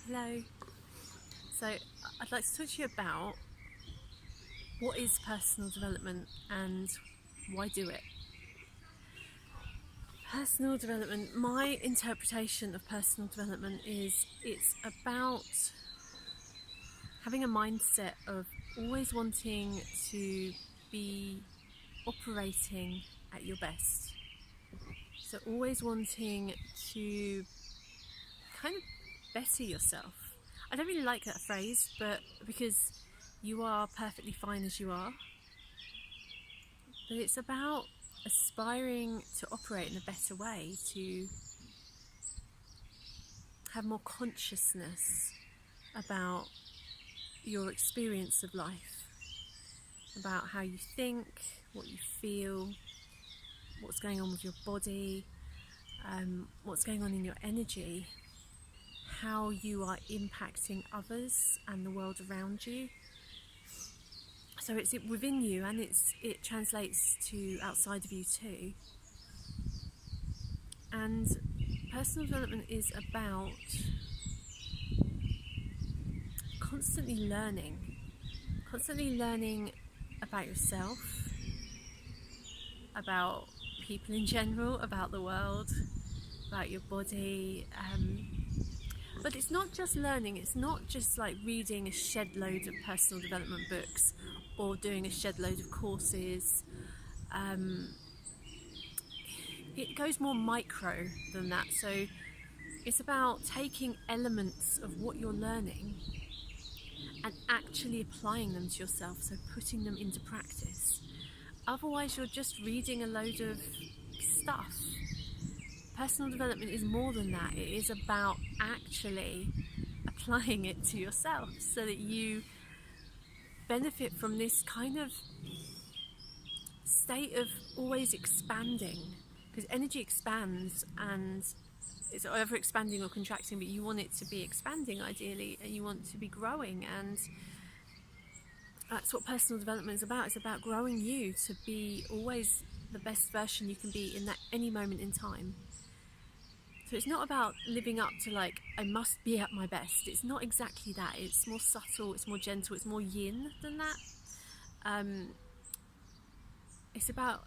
Hello. So I'd like to talk to you about what is personal development and why do it. Personal development, my interpretation of personal development is it's about having a mindset of always wanting to be operating at your best. So always wanting to kind of better yourself. I don't really like that phrase, but because you are perfectly fine as you are. But it's about aspiring to operate in a better way, to have more consciousness about your experience of life, about how you think, what you feel, what's going on with your body, what's going on in your energy, how you are impacting others and the world around you. So it's within you, and it translates to outside of you too. And personal development is about constantly learning about yourself, about people in general, about the world, about your body. But it's not just learning, it's not just like reading a shed load of personal development books or doing a shed load of courses. It goes more micro than that. So it's about taking elements of what you're learning and actually applying them to yourself, so putting them into practice. Otherwise, you're just reading a load of stuff. Personal development is more than that. It is about actually applying it to yourself so that you benefit from this kind of state of always expanding, because energy expands, and it's either expanding or contracting, but you want it to be expanding ideally, and you want to be growing, and that's what personal development is about. It's about growing you to be always the best version you can be in that any moment in time. So it's not about living up to like, I must be at my best. It's not exactly that. It's more subtle, it's more gentle, it's more yin than that. It's about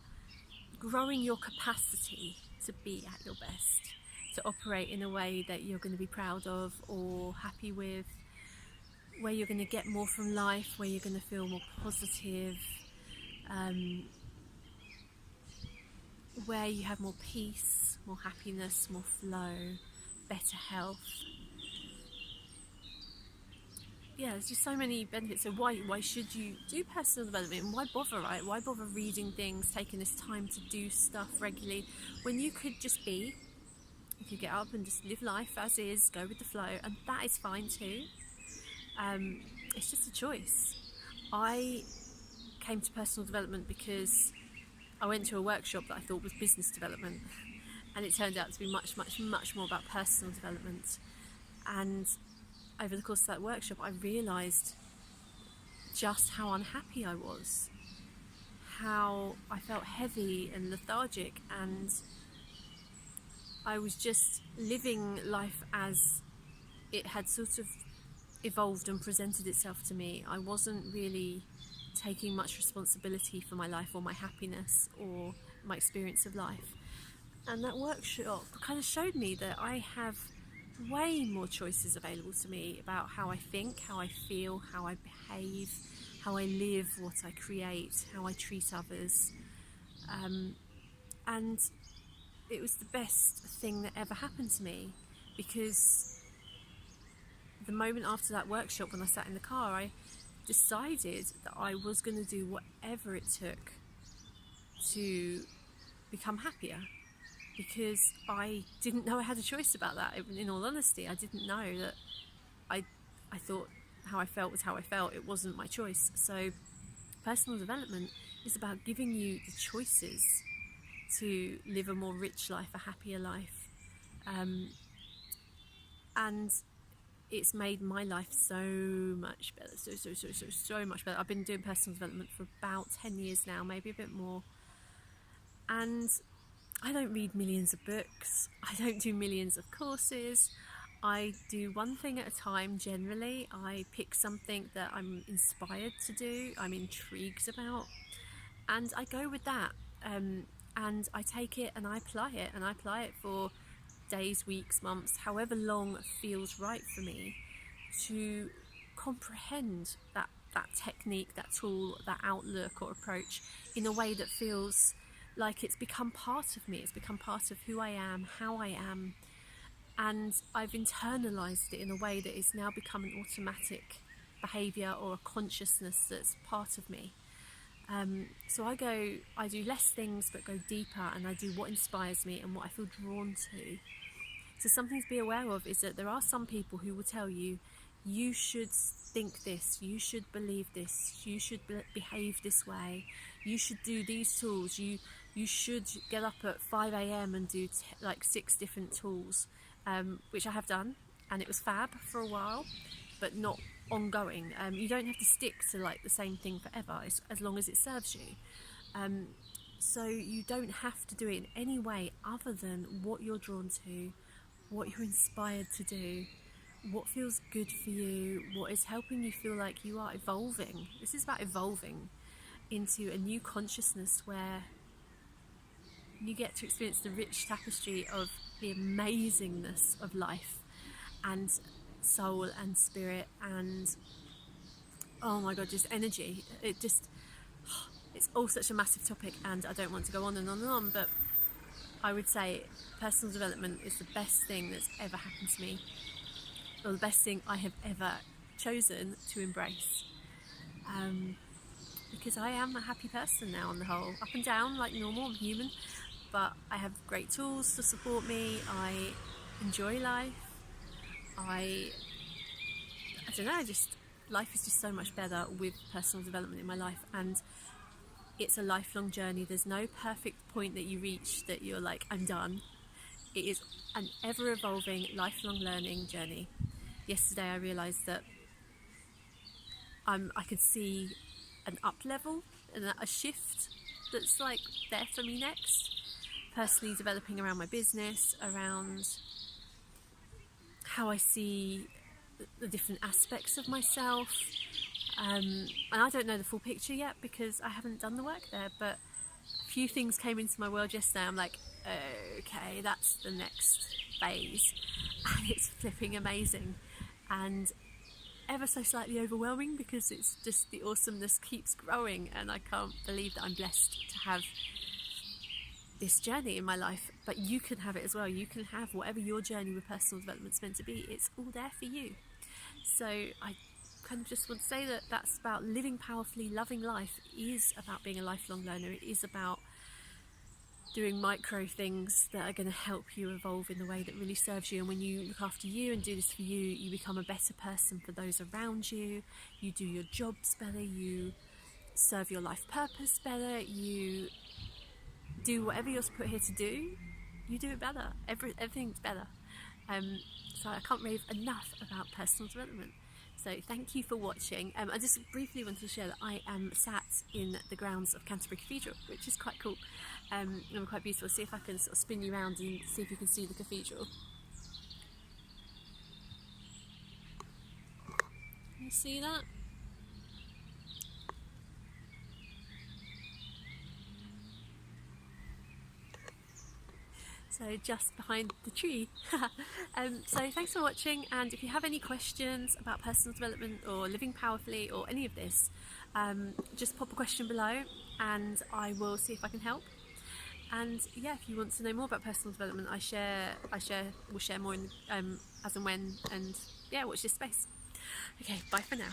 growing your capacity to be at your best, to operate in a way that you're going to be proud of or happy with, where you're going to get more from life, where you're going to feel more positive, where you have more peace, more happiness, more flow, better health. Yeah, there's just so many benefits. So why should you do personal development? And why bother, right? Why bother reading things, taking this time to do stuff regularly, when you could just be, you could get up and just live life as is, go with the flow, and that is fine too. It's just a choice. I came to personal development because I went to a workshop that I thought was business development, and it turned out to be much more about personal development. And over the course of that workshop, I realised just how unhappy I was, how I felt heavy and lethargic, and I was just living life as it had sort of evolved and presented itself to me. I wasn't really taking much responsibility for my life or my happiness or my experience of life. And that workshop kind of showed me that I have way more choices available to me about how I think, how I feel, how I behave, how I live, what I create, how I treat others. And it was the best thing that ever happened to me, because the moment after that workshop, when I sat in the car, I decided that I was going to do whatever it took to become happier, because I didn't know I had a choice about that. In all honesty, I didn't know that. I thought how I felt was how I felt. It wasn't my choice. So personal development is about giving you the choices to live a more rich life, a happier life, and it's made my life so much better, so much better. I've been doing personal development for about 10 years now, maybe a bit more, and I don't read millions of books, I don't do millions of courses, I do one thing at a time generally. I pick something that I'm inspired to do, I'm intrigued about, and I go with that. And I take it and I apply it, and I apply it for days, weeks, months, however long feels right for me to comprehend that technique, that tool, that outlook or approach in a way that feels like it's become part of me. It's become part of who I am, how I am, and I've internalized it in a way that it's now become an automatic behavior or a consciousness that's part of me. So I do less things but go deeper, and I do what inspires me and what I feel drawn to. So something to be aware of is that there are some people who will tell you, you should think this, you should believe this, you should behave this way, you should do these tools, you should get up at 5 a.m. and do like 6 different tools, which I have done, and it was fab for a while, but not ongoing. You don't have to stick to like the same thing forever, as long as it serves you. So you don't have to do it in any way other than what you're drawn to, what you're inspired to do, what feels good for you, what is helping you feel like you are evolving. This is about evolving into a new consciousness where you get to experience the rich tapestry of the amazingness of life and soul and spirit and, oh my god, just energy. It's all such a massive topic, and I don't want to go on and on and on, but I would say personal development is the best thing that's ever happened to me, or the best thing I have ever chosen to embrace, because I am a happy person now on the whole. Up and down like normal, I'm human, but I have great tools to support me. I enjoy life. I don't know, just life is just so much better with personal development in my life, and it's a lifelong journey. There's no perfect point that you reach that you're like, I'm done. It is an ever-evolving, lifelong learning journey. Yesterday I realised that I could see an up level and a shift that's like there for me next. Personally developing around my business, around how I see the different aspects of myself. And I don't know the full picture yet because I haven't done the work there, but a few things came into my world yesterday. I'm like, okay, that's the next phase, and it's flipping amazing and ever so slightly overwhelming because it's just the awesomeness keeps growing, and I can't believe that I'm blessed to have this journey in my life. But you can have it as well. You can have whatever your journey with personal development's meant to be. It's all there for you. So I kind of just want to say that that's about living powerfully. Loving life is about being a lifelong learner. It is about doing micro things that are going to help you evolve in the way that really serves you. And when you look after you and do this for you, you become a better person for those around you. You do your jobs better. You serve your life purpose better. You do whatever you're put here to do. You do it better. Everything's better. So I can't rave enough about personal development. So thank you for watching. I just briefly wanted to share that I am sat in the grounds of Canterbury Cathedral, which is quite cool and quite beautiful. See if I can sort of spin you around and see if you can see the cathedral. Can you see that? So just behind the tree. So thanks for watching, and if you have any questions about personal development or living powerfully or any of this, just pop a question below and I will see if I can help. And yeah, if you want to know more about personal development, we'll share more in, as and when, and yeah, watch this space. Okay, bye for now.